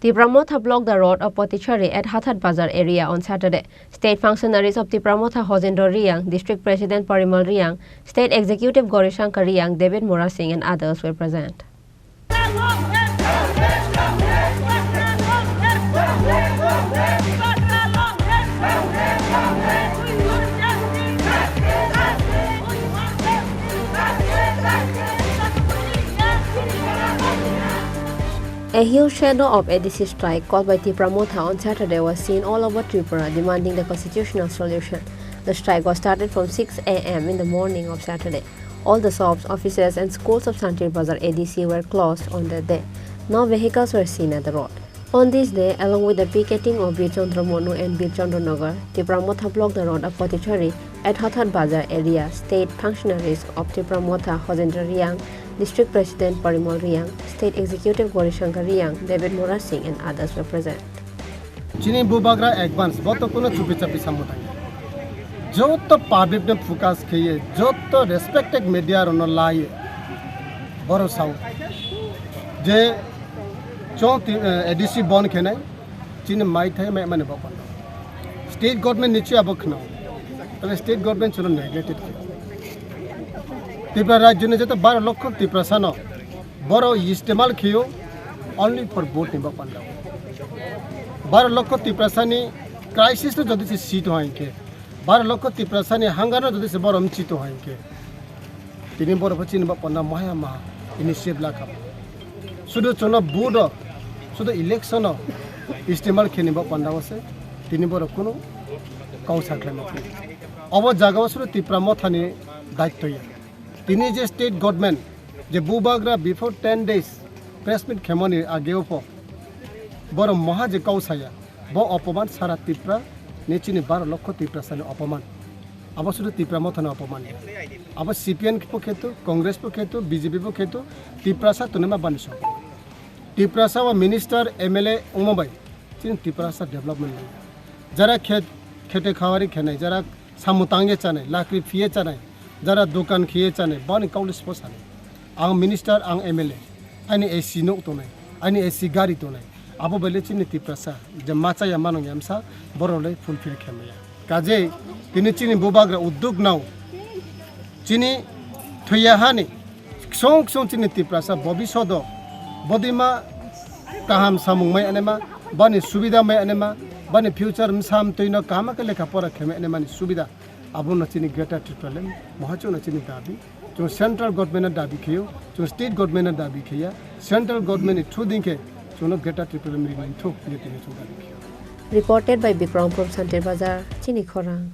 Tipra Motha blocked the road of Patichari at Hathat Bazaar area on Saturday. State functionaries of Tipra Motha Hojendra Riang, District President Parimal Riang, State Executive Gorishankar Riang, David Mora Singh and others were present. A huge shadow of ADC strike called by Tipra Motha on Saturday was seen all over Tripura, demanding the constitutional solution. The strike was started from 6 a.m. in the morning of Saturday. All the shops, offices and schools of Hathat Bazaar ADC were closed on that day. No vehicles were seen at the road. On this day, along with the picketing of Bir Chandra Monu and Bir Chandra Nagar, Tipra Motha blocked the road of Patichari at Hathat Bazaar area. State functionaries of Tipra Motha Hojendra Riang, District President Parimal Riang, State Executive Gorishankar Riang, David Mora Singh and others were present. Chini bubagra advance boto kuno chupi chapi samutang. Joto public ne focus kiye, joto respected media rono laye. Boro sau. Je chon ADC bon kenai, Chini mai thai mai mane bapa. State government niche abok na. Tale state government chuno neglected kiya. Tipra राज्य ने जब 12 lakh Tipra सानो बड़ो इस्तेमाल कियो only for vote निभा पांडा 12 lakh Tipra सानी crisis तो जल्दी से सीट होएंगे 12 लाख Tipra सानी हंगामा जल्दी से बड़ो मचीतो होएंगे तीन बड़ो बच्ची निभा पांडा माया मा इनिशिएटिव लाखा सुधो चुना बोर्डो सुधो इलेक्शन इस्तेमाल किए निभा पांडा वसे तीन बड़ो कुनो काउंसर क्लेम अब जगह सुधो Tipra Motha ने दायित्व है Tini je state government je bubagra before 10 days press meet khemoni ageo po boro moha je kausaya bo opoman sara Tipra nechini 12 lakh Tipra sane opoman abo sudu Tipra Motha na opoman abo CPN po khetu Congress po khetu BJP po khetu Tipra sa tunema banisho Tipra sa wa minister MLA umobai chin Tipra sa development jara khete khawari khenai jara samutange chanai lakri fie chanai जरा दुकान खिए चाने बानी काउलिस पोसाने आंग minister आंग MLA आनी AC no तो नहीं आनी AC गाड़ी तो नहीं अब बेले चिन्ह Tipra सा जब माचा या मानो यमसा बरोले फुलफिल खेमेया काजे तिनी चिन्ह बुबाग्रा उद्योग नाउ चिन्ह थुया हानी सोंग चिन्ह Tipra सा भविष्य दो बदिमा काम सामुंग में अनेमा बानी सुविधा में अनेमा बानी फ्यूचर में साम तो इनो काम के लेखा पर खेमे अनेमा नि सुविधा Abu nachini greater Tripura mohacho nachini dabi jo central government dabi khiyo jo state government dabi khiya central government through dinke jo no greater Tripura mi thok yetine chu dabi khiyo Reported by Bikram from Hathat Bazaar, Chini Khorang.